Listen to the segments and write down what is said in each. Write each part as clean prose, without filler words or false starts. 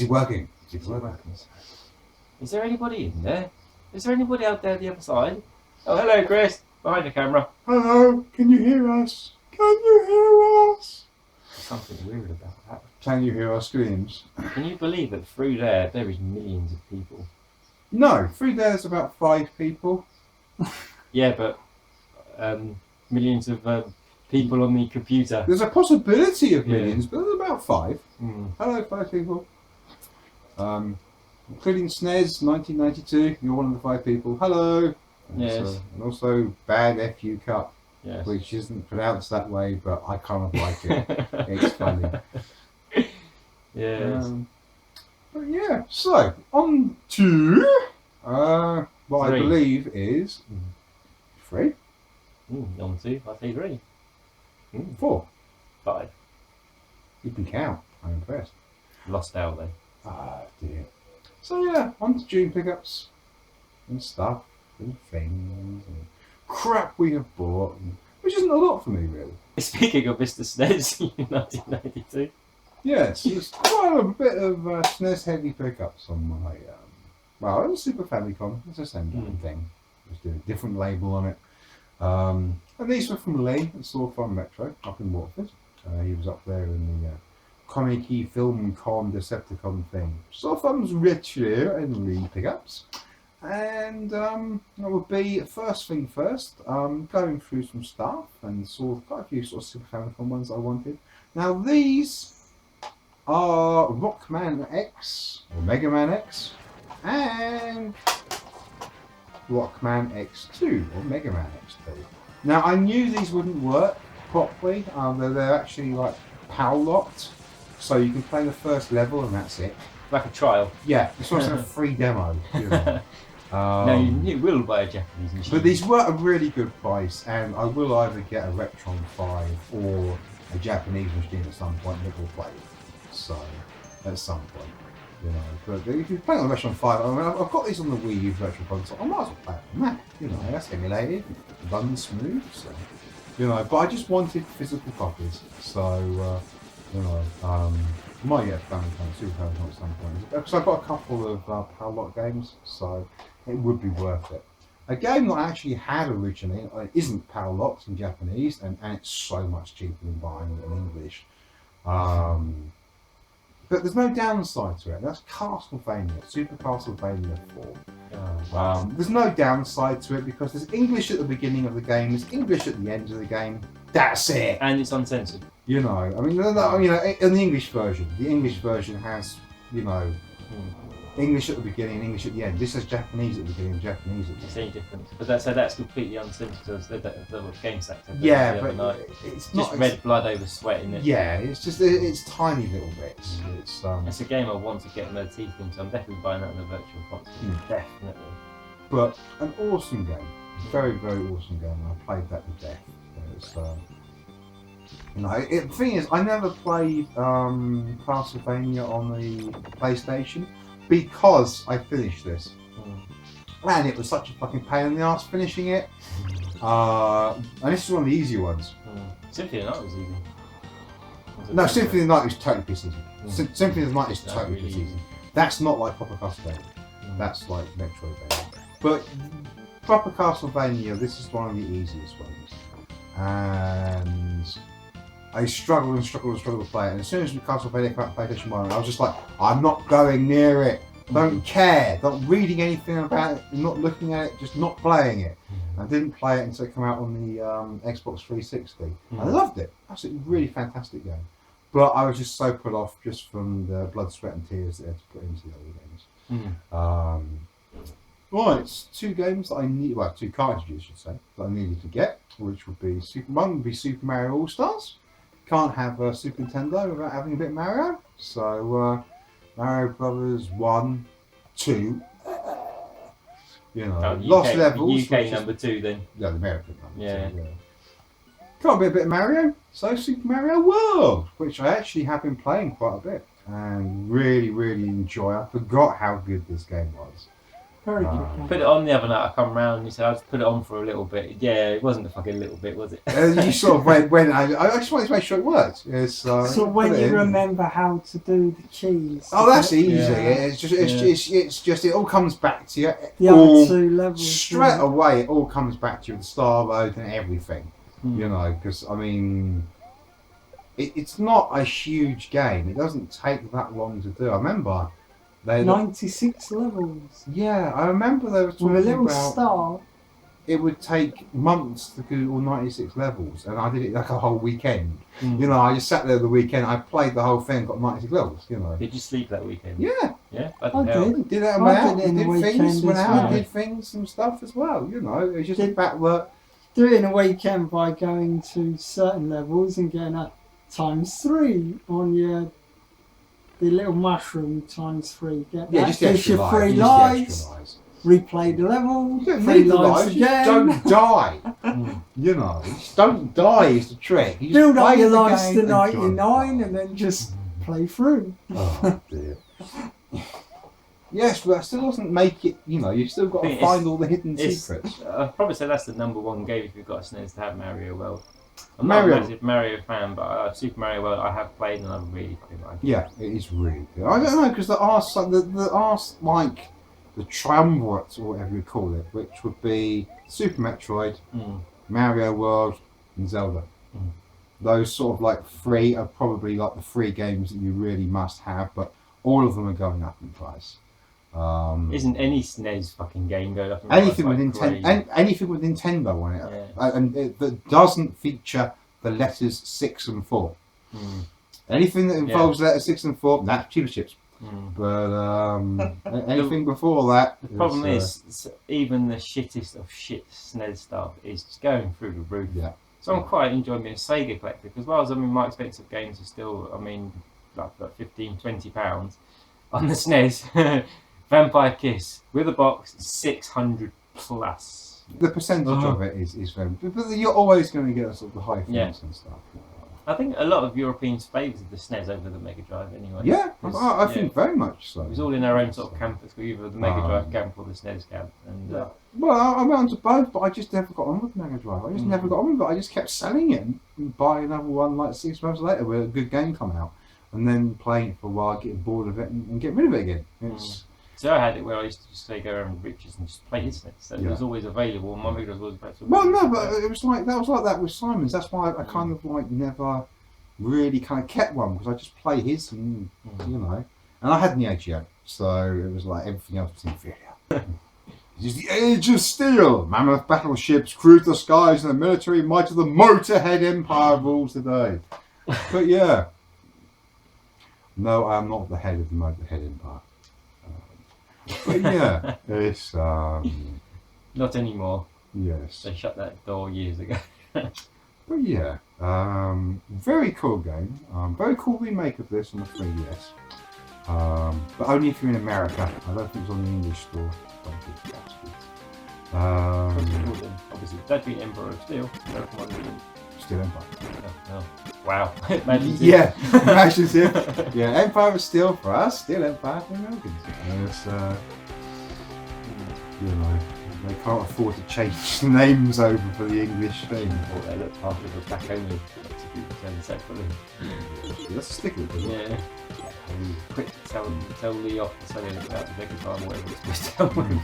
it working? Is there anybody in there? Is there anybody out there the other side? Oh, hello, Chris. Behind the camera. Hello, can you hear us? Can you hear us? There's something weird about that. Can you hear our screams? Can you believe that through there is millions of people? No, through there's about 5 people. Yeah, but millions of people on the computer. There's a possibility of millions, but there's about 5. Hello, 5 people. Including SNES, 1992. You're one of the 5 people. Hello. Yes. And also Bad FU Cup, Yes. which isn't pronounced that way, but I kind of like it. It's funny. Yes. But yeah, so on to what 3. I believe is 3, On 2, I say 3. 4. 5. You can count. I'm impressed. Lost out though. Ah, dear. So yeah, on to June pickups and stuff and things and crap we have bought, which isn't a lot for me really. Speaking of Mr. SNES in 1992. Yes, it's quite a bit of SNES heavy pickups on my well, it was Super Famicom. It's the same damn thing. Just a different label on it. And these were from Lee at Sawfarm Metro up in Watford. He was up there in the Comic-y Film Con Decepticon thing. Sawfarm's richer in Lee pickups. And that would be first thing first, going through some stuff and saw quite a few sort of Super Famicom ones I wanted. Now these are Rockman X, or Mega Man X, and Rockman X2, or Mega Man X2. Now I knew these wouldn't work properly, they're actually like PAL locked, so you can play the first level and that's it. Like a trial. Yeah, it's also a free demo. You know. Now you will buy a Japanese machine. But these were a really good price, and I will either get a Retron 5 or a Japanese machine at some point that will play it. So, at some point, you know. But if you're playing on the Retron 5, I mean, I've got these on the Wii U Virtual Console, I might as well play it on that. You know, that's emulated, runs smooth, so, you know. But I just wanted physical copies, so, you know, might get a Famicom, Super Famicom at some point. Because I've got a couple of PAL lock games, so it would be worth it. A game that I actually had originally isn't PAL locked in Japanese, and it's so much cheaper than buying it in English. But there's no downside to it. That's Castlevania, Super Castlevania 4. Wow. There's no downside to it because there's English at the beginning of the game, there's English at the end of the game. That's it. And it's uncensored. You know, I mean, you know, in the English version has, you know, English at the beginning and English at the end. This has Japanese at the beginning and Japanese at the It's end. any different. But that's completely uncensored. The game sector. Yeah, but it's just not red blood over sweat in it. Yeah, it's tiny little bits. It's a game I want to get my teeth into. I'm definitely buying that on the virtual console. Definitely. But an awesome game, very very awesome game. I played that to death. It's, you know, the thing is, I never played Castlevania on the PlayStation because I finished this, and it was such a fucking pain in the ass finishing it. And this is one of the easier ones. Symphony of the Night was easy. No, Symphony of the Night is totally piss easy. Symphony of the Night is totally piss easy. That's not like proper Castlevania. That's like Metroidvania. But proper Castlevania, this is one of the easiest ones. And I struggled and to play it. And as soon as Castlevania came out PlayStation 1, I was just like, I'm not going near it. Don't care. Not reading anything about it. Not looking at it. Just not playing it. I didn't play it until it came out on the Xbox 360. I loved it. Absolutely really fantastic game. But I was just so put off just from the blood, sweat and tears that I had to put into the other games. Right, 2 games that I need, well, 2 cartridges I should say, that I needed to get, which would be, one would be Super Mario All-Stars. Can't have a Super Nintendo without having a bit of Mario. So, Mario Brothers 1, 2, you know, Lost Levels. UK number 2 then. Yeah, the American number. Yeah. 2, yeah. Can't be a bit of Mario, so Super Mario World, which I actually have been playing quite a bit and really, really enjoy. I forgot how good this game was. Very good Ah. game. Put it on the other night. I come round and you said I'll just put it on for a little bit. Yeah, it wasn't a fucking little bit, was it? You sort of when I just wanted to make sure it worked. It's, So when put it you in. remember how to do the cheese. Oh, that's easy. Yeah. It's just it all comes back to you. The all, other 2 levels. straight yeah. away, it all comes back to you. The star mode and everything. Hmm. You know, because I mean, it's not a huge game. It doesn't take that long to do. I remember they. 96 levels. Yeah, I remember they were With a talking little about star. it would take months to do all 96 levels, and I did it like a whole weekend. Hmm. You know, I just sat there the weekend. I played the whole thing, got 96 levels. You know. Did you sleep that weekend? Yeah, Yeah. I Bloody hell. did. did that I went out, did it in did the things, weekend went as out, well. did things and stuff as well. You know, it was just Did- the fact that Do it in a weekend by going to certain levels and getting a ×3 on the little mushroom ×3. Get yeah, that. just the Gives extra you lives. 3 Just the lives. extra lives. Replay the level. You don't 3 need the lives lives, you again. just don't die. Hmm. You know, you just don't die is the trick. You just Build up play your the lives game to and don't 99 die. and then just play through. Oh dear. Yes, but that still doesn't make it. You know, you've still got to Thing is, find all the hidden It's, secrets. I'd probably say that's the #1 game if you've got a SNES to have Mario World. I'm Mario- not a massive Mario fan, but Super Mario World I have played and I really fucking like it. Yeah, it is really good. I don't know because there are like the triumvirate or whatever you call it, which would be Super Metroid, Mm. Mario World, and Zelda. Mm. Those sort of like 3 are probably like the 3 games that you really must have, but all of them are going up in price. Isn't any SNES fucking game going up in Anything price with like crazy? anything with Nintendo on it, Yeah. and that doesn't feature the letters 6 and 4. Mm. Anything that involves letters 6 and 4, that's cheaper chips. Mm. But anything before that, The problem is, even the shittest of shit SNES stuff is just going through the roof. yeah, So I'm quite enjoying being a Sega collector because whilst I mean my expensive games are still, I mean, like £15-20 on the SNES. Vampire Kiss with a box, 600 plus. the percentage of it is very. But you're always going to get sort of the high things Yeah. and stuff. I think a lot of Europeans favoured the SNES over the Mega Drive anyway. Yeah, It's- I think very much so. It was all in our own sort of campus, either the Mega Drive Um, camp or the SNES camp. And Well, I went on to both, but I just never got on with Mega Drive. I just never got on with it. I just kept selling it and buying another one like 6 months later with a good game come out. And then playing it for a while, getting bored of it and getting rid of it again. It's, so I had it where I used to just say go around with Richards and just play his SNES. So it Yeah. was always available. My Mega Drive was always available. Well, no, but it was like that with Simon's. That's why I kind of like never really kind of kept one because I just play his and you know. And I had Neo Geo, so it was like everything else was inferior. It is the Age of Steel. Mammoth battleships cruise the skies, and the military might of the Motorhead Empire rules the day. But yeah, no, I am not the head of the Motorhead Empire. But yeah, it's Not anymore. yes. They shut that door years ago. But yeah, very cool game. Very cool remake of this on the 3DS. But only if you're in America. I don't think it's on the English store. Obviously, that'd be Emperor of Steel. Still Empire. Oh, wow. Imagine Yeah, imagine it. Yeah, Empire is still for us, still Empire for Americans. And it's, you know, they can't afford to change the names over for the English thing. Or they look after the back only. To be returned separately. Let's stick with it. Yeah. Quick, tell Lee off to say about the Mega Drive or whatever it's supposed to tell him.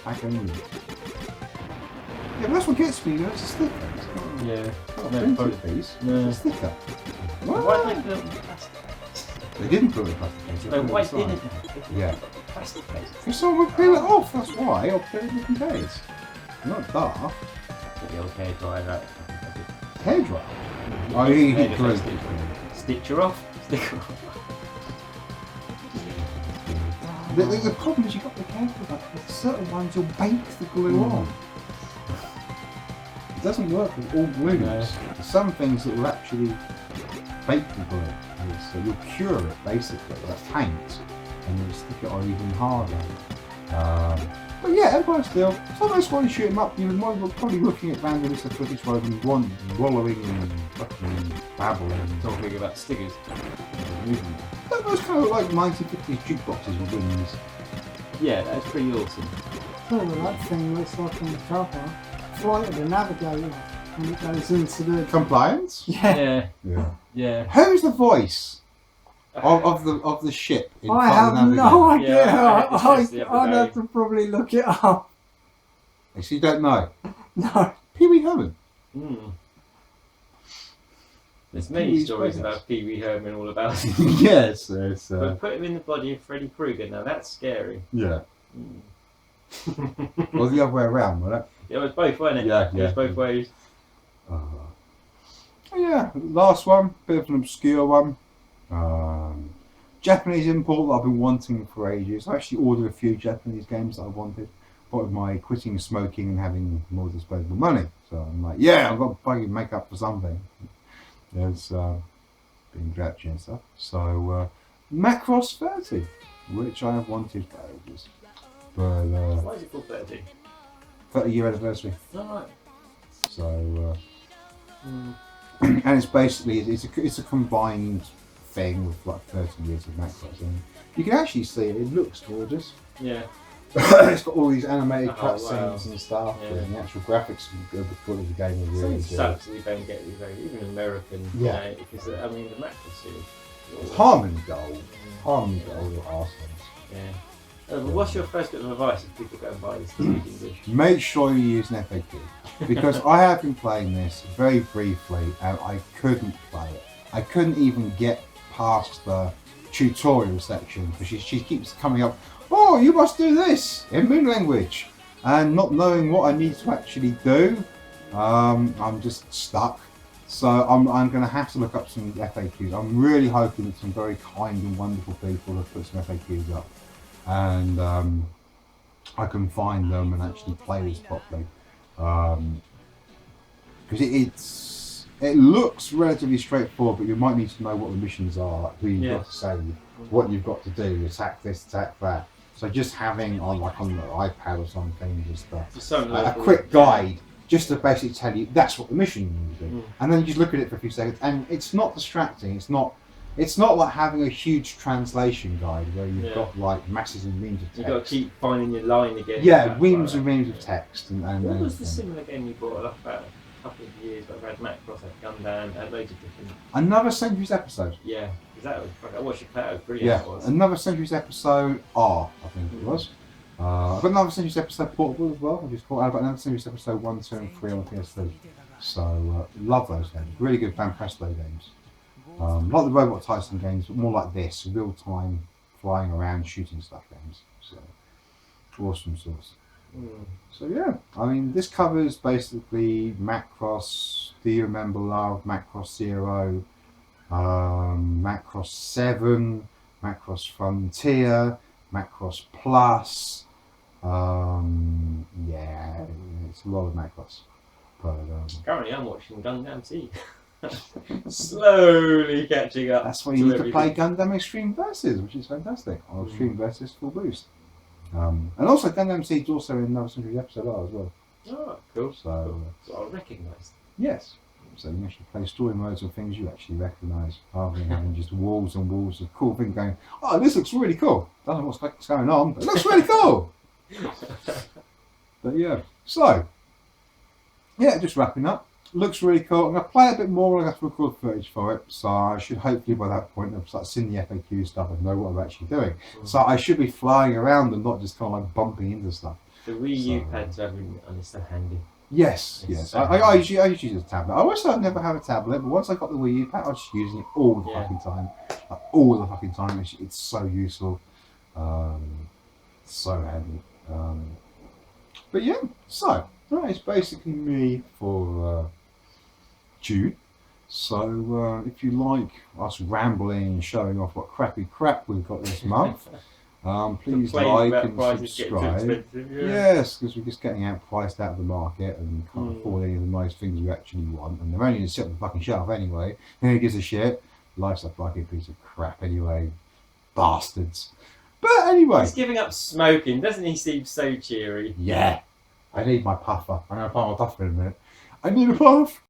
Back only. Yeah, but that's what gets me, you know, it's a sticker. It's not, Yeah. it's not a No, printed probably- piece, No. it's a sticker. Why What? did they put it on the plastic case? They didn't put it in plastic case. they No, put it why inside. didn't they? Yeah. Plastic case. If someone would peel it off, that's why, or peel it in different days. Not daft. Put the old hair dryer out. Hairdryer. Oh, you Hair heat glue. Stitcher off. Sticker off. The problem is you've got to be careful about it. With certain ones you'll bake the glue on. It doesn't work with all glues. No. There's some things that will actually bake the glue. So you'll cure it basically, that's paint, and you'll stick it on even harder. But yeah, Empire Steel, sometimes when you shoot 'em up, you're probably looking at random bits of footage rather than one wallowing and fucking babbling. Talking about stickers. Those kind of like 1950s jukeboxes with wings. Yeah, that's pretty awesome. Sure, that thing looks like on the cover. Flight of the Navigator when it goes into the. Compliance? Yeah. Yeah, Yeah. yeah. Who's the voice of the ship? In I Flight have of the no Navigator? idea. Yeah, I had this list the other I'd day. have to probably look it up. Actually, you don't know. No. Pee Wee Herman. Mm. There's Pee many Wee's stories Playhouse. about Pee Wee Herman all about it. Yes, it's But put him in the body of Freddy Krueger, now that's scary. yeah. Mm. Or the other way around, wasn't it? It was both, wasn't it? Yeah, It was both ways. Yeah, last one, bit of an obscure one. Japanese import that I've been wanting for ages. I actually ordered a few Japanese games that I wanted, but with my quitting smoking and having more disposable money. So I'm like, yeah, I've got to fucking make up for something. There's being grouchy and stuff. So Macross 30, which I have wanted for ages. But Why is it called 30? 30-year anniversary. Alright. So and it's basically it's a combined thing with like 30 years of Macross, and you can actually see it. It looks gorgeous. Yeah. It's got all these animated Oh, cutscenes wow. and stuff, Yeah. and the actual graphics of the game are really It good. sucks that you don't get these, even American, Yeah. you know, because I mean the Macross series. Harmony Gold, Harmony Gold are arseholes. Yeah. But what's your first bit of advice if people go and buy this to speak English? Make sure you use an FAQ, because I have been playing this very briefly and I couldn't play it. I couldn't even get past the tutorial section because she keeps coming up, oh, you must do this in moon language, and not knowing what I need to actually do. I'm just stuck. So I'm going to have to look up some FAQs. I'm really hoping that some very kind and wonderful people have put some FAQs up, and I can find them and actually play this properly. Because it looks relatively straightforward, but you might need to know what the missions are, like who you've got to save, what you've got to do, attack this, attack that. So just having on the iPad or something, just something a local. quick guide, just to basically tell you that's what the mission is doing, Mm. and then you just look at it for a few seconds, and it's not distracting. It's not like having a huge translation guide where you've got like masses and reams of text. You've got to keep finding your line again. Yeah, reams and reams of text. And What was the everything. similar game you brought up about a couple of years ago? I've had Macross, had Gundam, had loads of different. Another Centuries episode. Yeah, because that was. I watched it play. It was brilliant. Yeah, It was. another Centuries episode R, I think it was. I've got another Centuries episode portable as well. I just caught out about another Centuries episode 1, 2, and 3 on PS3. So love those games. Really good Van Presto games. Like the Robot Tyson games, but more like this, real time flying around shooting stuff games. So awesome sauce. Mm. So yeah, I mean this covers basically Macross, Do You Remember Love, Macross Zero, Macross 7, Macross Frontier, Macross Plus. Yeah, it's a lot of Macross. But Currently, I'm watching Gundam Seed. Slowly catching up. that's why you need to play everything. Gundam Extreme Versus, which is fantastic. Or Extreme Versus Full Boost. And also Gundam Seed's also in another Centuries episode R as well. Oh, cool. So So I recognise. yes. So you actually play story modes of things you actually recognise, rather than having just walls and walls of cool things going, oh, this looks really cool. Doesn't know what's going on, but it looks really cool. But yeah, so yeah, just wrapping up. Looks really cool. I'm going to play a bit more. I'm going to have to record footage for it, so I should hopefully by that point have started seeing the FAQ stuff and know what I'm actually doing. So I should be flying around and not just kind of like bumping into stuff. The Wii U So- pads are so handy. Yes, It's yes. so I usually use a tablet. I wish I'd never have a tablet, but once I got the Wii U pad, I was just using it all the Yeah. fucking time. Like, all the fucking time. It's so useful. So handy. But yeah, so that is basically me for June. So if you like us rambling and showing off what crappy crap we've got this month, please Complaining like about and prices getting too subscribe. expensive, yeah. Yes, because we're just getting priced out of the market and can't Mm. afford any of the nice things we actually want, and they're only going to sit on the fucking shelf anyway. Who gives a shit? Life's a fucking piece of crap anyway, bastards. But anyway, He's giving up smoking. Doesn't he seem so cheery? yeah, I need my puffer. I'm going to find my puffer in a minute. I need a puff.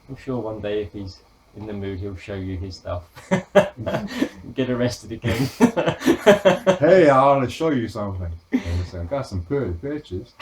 I'm sure one day if he's in the mood, he'll show you his stuff. Get arrested again. Hey, I want to show you something. And I said, I got some pretty pictures.